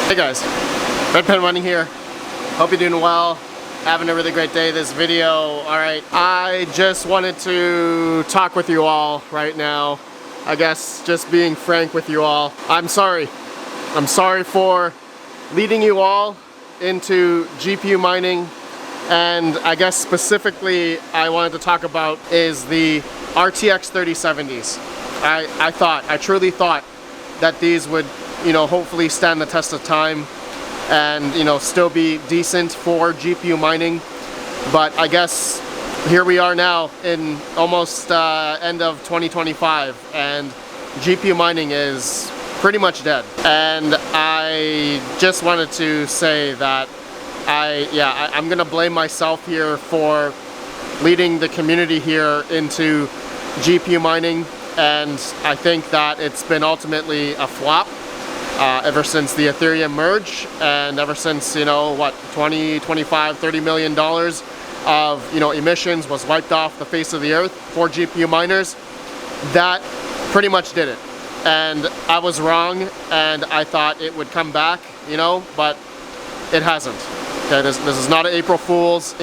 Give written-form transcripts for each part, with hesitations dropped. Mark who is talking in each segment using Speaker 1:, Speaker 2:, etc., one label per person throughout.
Speaker 1: Hey guys, RedPandaMining here. Hope you're doing well. Having a really great day this video. Alright, I just wanted to talk with you all right now. I guess just being frank with you all. I'm sorry. I'm sorry for leading you all into GPU mining. And I guess specifically I wanted to talk about is the RTX 3070s. I truly thought that these would, hopefully stand the test of time and, still be decent for GPU mining. But I guess here we are now in almost end of 2025 and GPU mining is pretty much dead. And I just wanted to say that I'm gonna blame myself here for leading the community here into GPU mining, and I think that it's been ultimately a flop ever since the Ethereum merge, and ever since, what, 20, 25, $30 million of, emissions was wiped off the face of the earth for GPU miners. That pretty much did it. And I was wrong, and I thought it would come back, but it hasn't. Okay, this is not an April Fool's.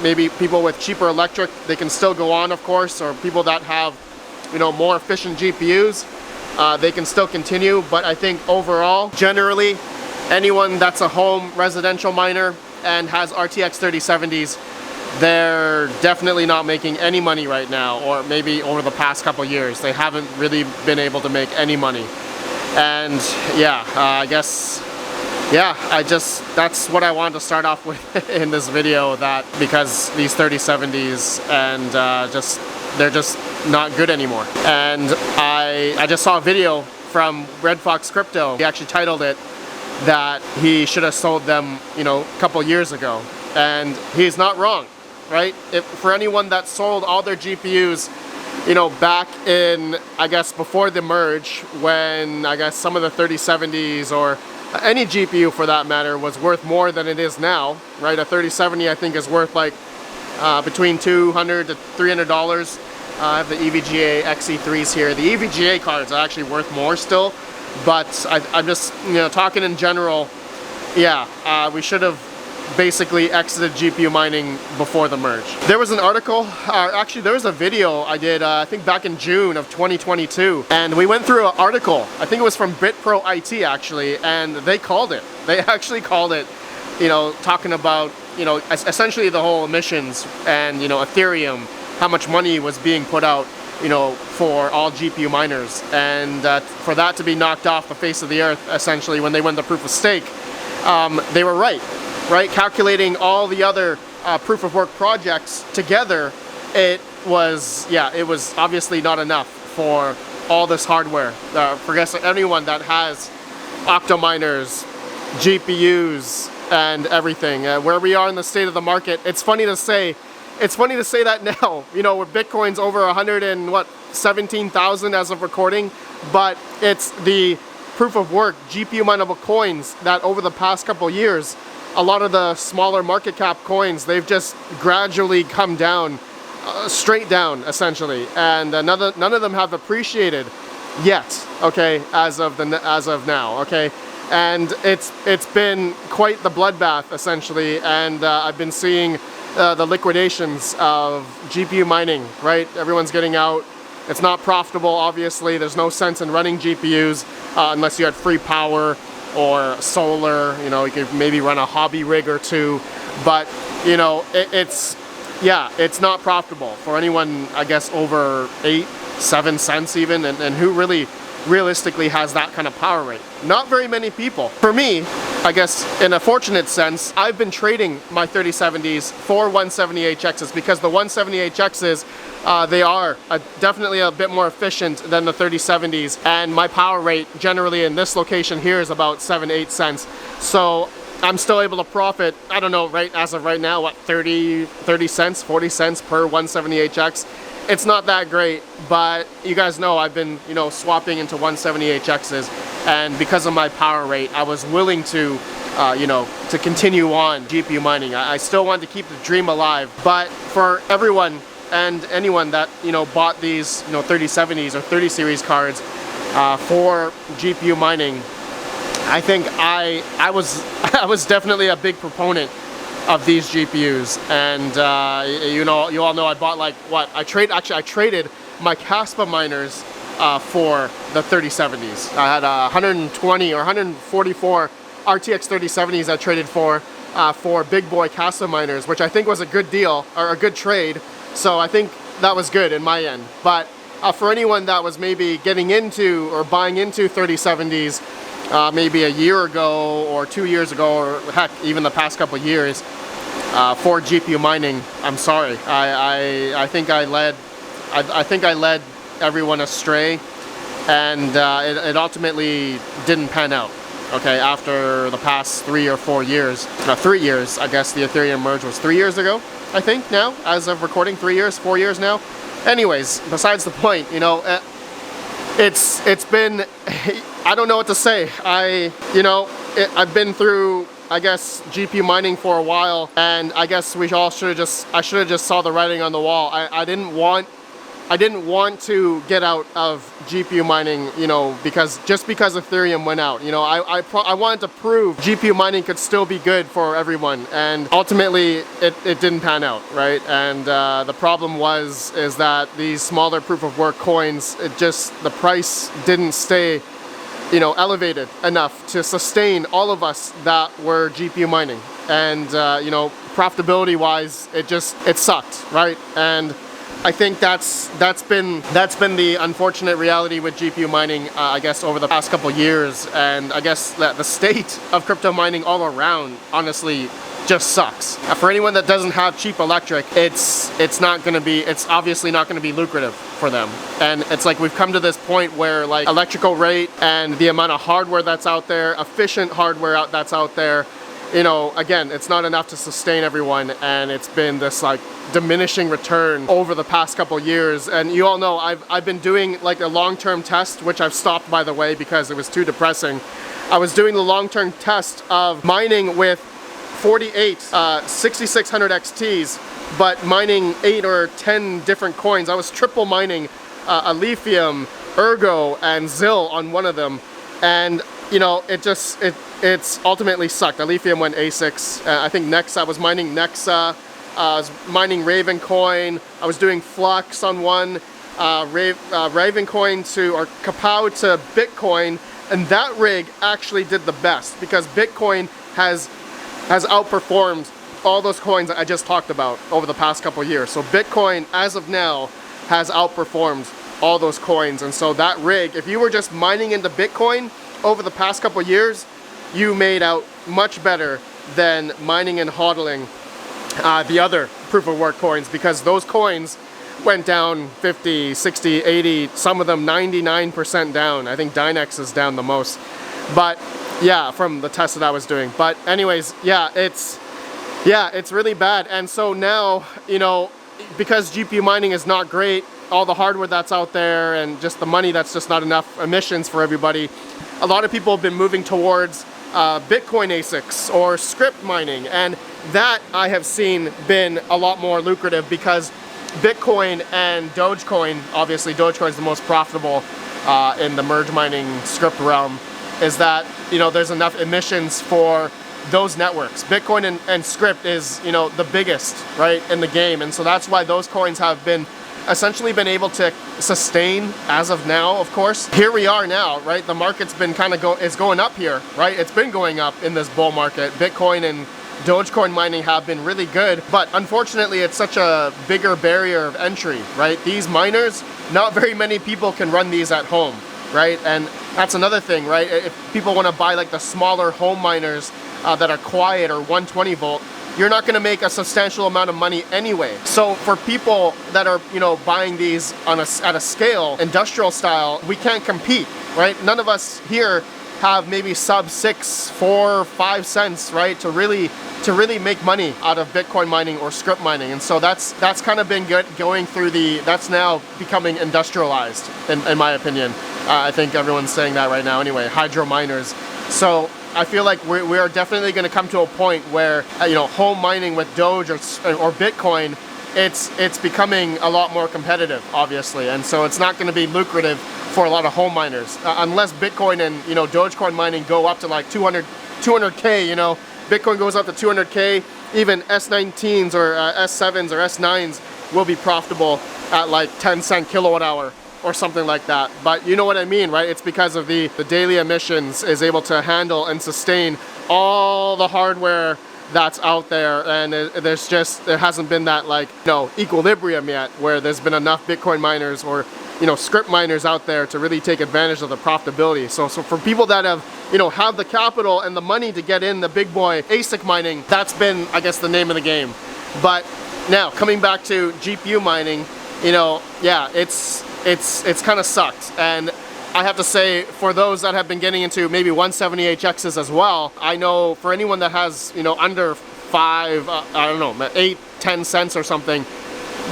Speaker 1: Maybe people with cheaper electric, they can still go on, of course, or people that have, more efficient GPUs, they can still continue. But I think overall, generally, anyone that's a home residential miner and has RTX 3070s, they're definitely not making any money right now, or maybe over the past couple years, they haven't really been able to make any money. And I guess, that's what I wanted to start off with in this video, that because these 3070s and they're just not good anymore. And I just saw a video from Red Fox Crypto. He actually titled it that he should have sold them, a couple years ago. And he's not wrong, right? For anyone that sold all their GPUs, back in, I guess, before the merge, when I guess some of the 3070s or any GPU for that matter was worth more than it is now, right? A 3070 I think is worth like between $200 to $300. I have the EVGA XE3s here. The EVGA cards are actually worth more still, but I'm just talking in general. We should have basically exited GPU mining before the merge. There was an article, actually there was a video I did I think back in June of 2022, and we went through an article, I think it was from BitPro IT actually, and they called it. They actually called it, talking about, essentially the whole emissions and, Ethereum, how much money was being put out, for all GPU miners, and for that to be knocked off the face of the earth, essentially, when they went to proof of stake, they were right. Calculating all the other proof of work projects together, it was obviously not enough for all this hardware. For anyone that has octominers, GPUs, and everything. Where we are in the state of the market, it's funny to say that now, with Bitcoin's over 117,000 as of recording, but it's the proof of work GPU mineable coins that over the past couple years, a lot of the smaller market cap coins, they've just gradually come down, straight down essentially, and none of them have appreciated yet, okay, as of now, okay. And it's been quite the bloodbath essentially, and I've been seeing the liquidations of GPU mining, right? Everyone's getting out. It's not profitable, obviously. There's no sense in running GPUs unless you had free power or solar. You could maybe run a hobby rig or two, but it's not profitable for anyone, I guess, over 8-7 cents even, and who really realistically has that kind of power rate? Not very many people. For me, I guess in a fortunate sense, I've been trading my 3070s for 170HXs because the 170HXs, they are definitely a bit more efficient than the 3070s, and my power rate generally in this location here is about 7-8 cents. So I'm still able to profit, I don't know, right as of right now, what, 30 cents, 40 cents per 170HX. It's not that great, but you guys know I've been, swapping into 170HXs, and because of my power rate, I was willing to, to continue on GPU mining. I still wanted to keep the dream alive, but for everyone and anyone that, bought these, 3070s or 30 series cards for GPU mining, I think I was I was definitely a big proponent of these GPUs, and you all know I bought like what I traded my Caspa miners for the 3070s. I had 120 or 144 RTX 3070s I traded for big boy Caspa miners, which I think was a good deal or a good trade. So I think that was good in my end. But for anyone that was maybe getting into or buying into 3070s maybe a year ago or 2 years ago, or heck, even the past couple years, for GPU mining, I'm sorry. I think I led everyone astray, and it ultimately didn't pan out. Okay, after the past 3 or 4 years, 3 years, I guess the Ethereum merge was 3 years ago, I think now, as of recording, 3 years, 4 years now. Anyways, besides the point, it's been, I don't know what to say. I've been through, I guess, GPU mining for a while, and I guess I should have just saw the writing on the wall. I didn't want to get out of GPU mining, because Ethereum went out. I wanted to prove GPU mining could still be good for everyone, and ultimately it didn't pan out, right? And the problem is that these smaller proof of work coins, the price didn't stay, elevated enough to sustain all of us that were GPU mining, and profitability wise, it sucked, right? And I think that's been the unfortunate reality with GPU mining, I guess, over the past couple years, and I guess that the state of crypto mining all around, honestly, just sucks. For anyone that doesn't have cheap electric, it's obviously not going to be lucrative for them. And it's like we've come to this point where like electrical rate and the amount of hardware that's out there, efficient hardware that's out there, again, it's not enough to sustain everyone, and it's been this like diminishing return over the past couple years. And you all know I've been doing like a long-term test, which I've stopped, by the way, because it was too depressing. I was doing the long-term test of mining with 48 6600 XTs, but mining 8 or 10 different coins. I was triple mining Lithium, Ergo, and ZIL on one of them, and it's ultimately sucked. Lithium went A6. I think next I was mining Nexa. I was mining Ravencoin. I was doing Flux on one, Ravencoin or Kapow to Bitcoin, and that rig actually did the best because Bitcoin has outperformed all those coins that I just talked about over the past couple years. So Bitcoin, as of now, has outperformed all those coins, and so that rig, if you were just mining into Bitcoin over the past couple years, you made out much better than mining and hodling the other proof of work coins, because those coins went down 50, 60, 80, some of them 99% down. I think Dynex is down the most. But yeah, from the test that I was doing. But anyways, it's really bad. And so now, because GPU mining is not great, all the hardware that's out there and just the money, that's just not enough emissions for everybody. A lot of people have been moving towards Bitcoin ASICs or script mining, and that I have seen been a lot more lucrative because Bitcoin and Dogecoin, obviously Dogecoin is the most profitable in the merge mining script realm, is that there's enough emissions for those networks. Bitcoin and script is the biggest, right, in the game, and so that's why those coins have been essentially been able to sustain as of now. Of course, here we are now, right? The market's been kind of is going up here, right? It's been going up in this bull market. Bitcoin and Dogecoin mining have been really good, but unfortunately it's such a bigger barrier of entry, right? These miners, not very many people can run these at home, right? And that's another thing, right? If people want to buy like the smaller home miners that are quiet or 120 volt, you're not going to make a substantial amount of money anyway. So for people that are, buying these at a scale, industrial style, we can't compete, right? None of us here have maybe sub 6, 4, 5 cents, right, to really make money out of Bitcoin mining or script mining. And so that's kind of been going through that's now becoming industrialized, in my opinion. I think everyone's saying that right now anyway, hydro miners. So I feel like we are definitely going to come to a point where home mining with Doge or Bitcoin, it's becoming a lot more competitive, obviously, and so it's not going to be lucrative for a lot of home miners. Unless Bitcoin and, you know, Dogecoin mining go up to like 200K, you know, Bitcoin goes up to 200K, even S19s or S7s or S9s will be profitable at like 10 cent kilowatt hour or something like that. But you know what I mean, right? It's because of the daily emissions is able to handle and sustain all the hardware that's out there, and there hasn't been that, like, you know, equilibrium yet where there's been enough Bitcoin miners or, you know, script miners out there to really take advantage of the profitability. So for people that have, you know, have the capital and the money to get in the big boy ASIC mining, that's been, I guess, the name of the game. But now coming back to GPU mining, you know, yeah, it's kind of sucked. And I have to say, for those that have been getting into maybe 170HXs as well, I know for anyone that has, you know, under 5, I don't know, 8, 10 cents or something,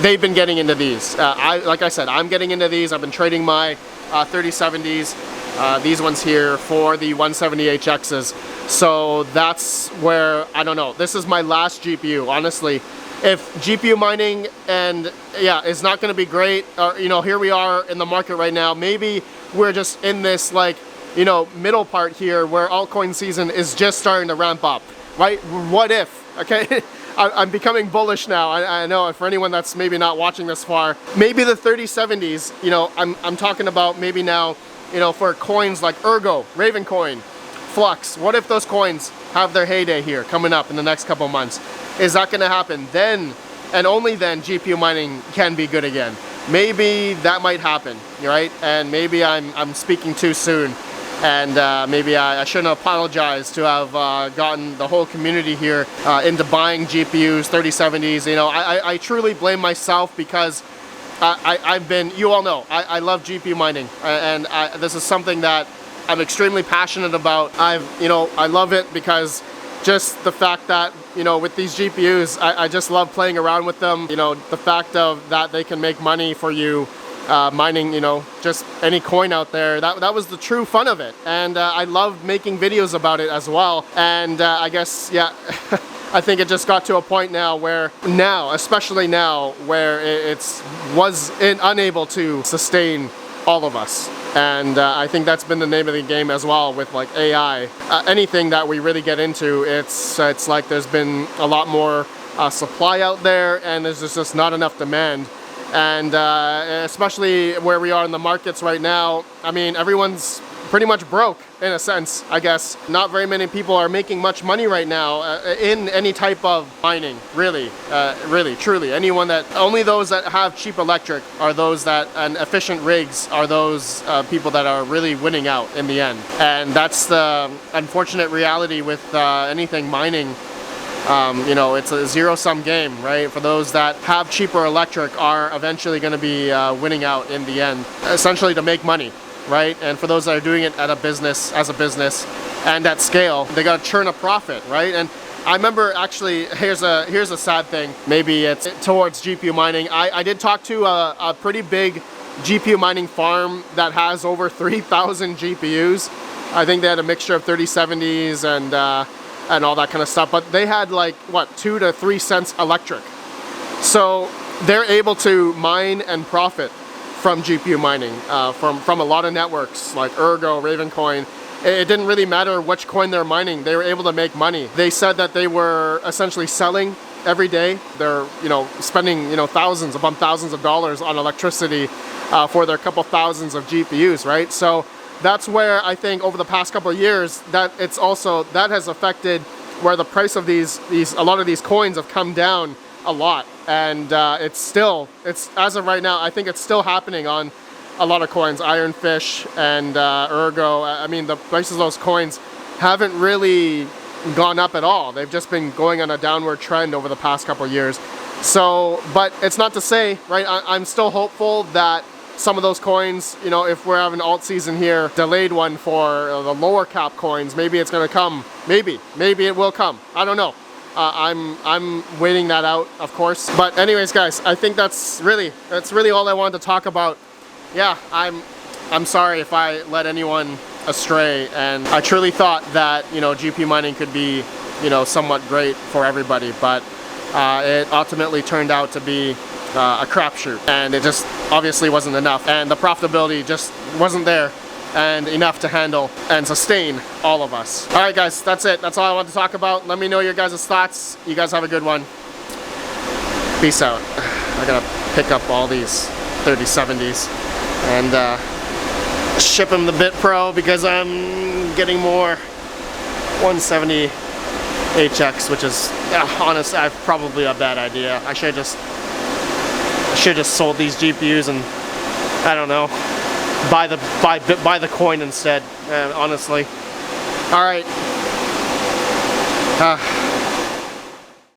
Speaker 1: they've been getting into these. Like I said, I'm getting into these. I've been trading my 3070s, these ones here, for the 170HXs. So that's where, I don't know, this is my last GPU, honestly. If GPU mining and yeah is not going to be great, or, you know, here we are in the market right now, maybe we're just in this, like, you know, middle part here where altcoin season is just starting to ramp up, right? What if? Okay. I'm becoming bullish now. I know for anyone that's maybe not watching this far, maybe the 3070s, you know, I'm talking about maybe now, you know, for coins like Ergo, Ravencoin, Flux. What if those coins have their heyday here coming up in the next couple months? Is that going to happen? Then, and only then, GPU mining can be good again. Maybe that might happen, right? And maybe I'm speaking too soon, and maybe I shouldn't apologize to have gotten the whole community here into buying GPUs, 3070s. You know, I truly blame myself because I've been, you all know, I love GPU mining, and this is something that I'm extremely passionate about. You know, I love it because just the fact that, you know, with these GPUs, I just love playing around with them. You know, the fact of that they can make money for you mining, you know, just any coin out there. That was the true fun of it. And I love making videos about it as well. And I guess, yeah, I think it just got to a point now where especially now, where it's unable to sustain all of us. And I think that's been the name of the game as well with, like, AI. Anything that we really get into, it's like there's been a lot more supply out there, and there's just not enough demand. And especially where we are in the markets right now, I mean, everyone's pretty much broke in a sense, I guess. Not very many people are making much money right now in any type of mining, really, truly. Only those that have cheap electric are those that, and efficient rigs are those people that are really winning out in the end. And that's the unfortunate reality with anything mining. You know, it's a zero-sum game, right? For those that have cheaper electric are eventually going to be winning out in the end, essentially to make money. Right? And for those that are doing it as a business and at scale, they got to churn a profit, right? And I remember, actually, here's a sad thing. Maybe it's towards GPU mining. I did talk to a pretty big GPU mining farm that has over 3,000 GPUs. I think they had a mixture of 3070s and all that kind of stuff. But they had, like, what, 2 to 3 cents electric. So they're able to mine and profit from GPU mining, from a lot of networks like Ergo, Ravencoin. It didn't really matter which coin they're mining, they were able to make money. They said that they were essentially selling every day. They're, you know, spending, you know, thousands upon thousands of dollars on electricity for their couple thousands of GPUs, right? So that's where I think over the past couple of years that has affected where the price of a lot of these coins have come down a lot. And it's as of right now, I think it's still happening on a lot of coins, Ironfish and Ergo. I mean, the prices of those coins haven't really gone up at all. They've just been going on a downward trend over the past couple of years. So, but it's not to say, right, I'm still hopeful that some of those coins, you know, if we're having alt season here, delayed one for the lower cap coins, maybe it's going to come. Maybe it will come. I don't know. I'm waiting that out, of course. But anyways, guys, I think that's really all I wanted to talk about. Yeah, I'm sorry if I led anyone astray, and I truly thought that, you know, GPU mining could be, you know, somewhat great for everybody, but it ultimately turned out to be a crapshoot, and it just obviously wasn't enough, and the profitability just wasn't there and enough to handle and sustain all of us. All right, guys, that's it. That's all I wanted to talk about. Let me know your guys' thoughts. You guys have a good one. Peace out. I gotta pick up all these 3070s and ship them the BitPro because I'm getting more 170 HX, which is honestly probably a bad idea. I should just sold these GPUs and I don't know, buy the coin instead. Honestly. All right.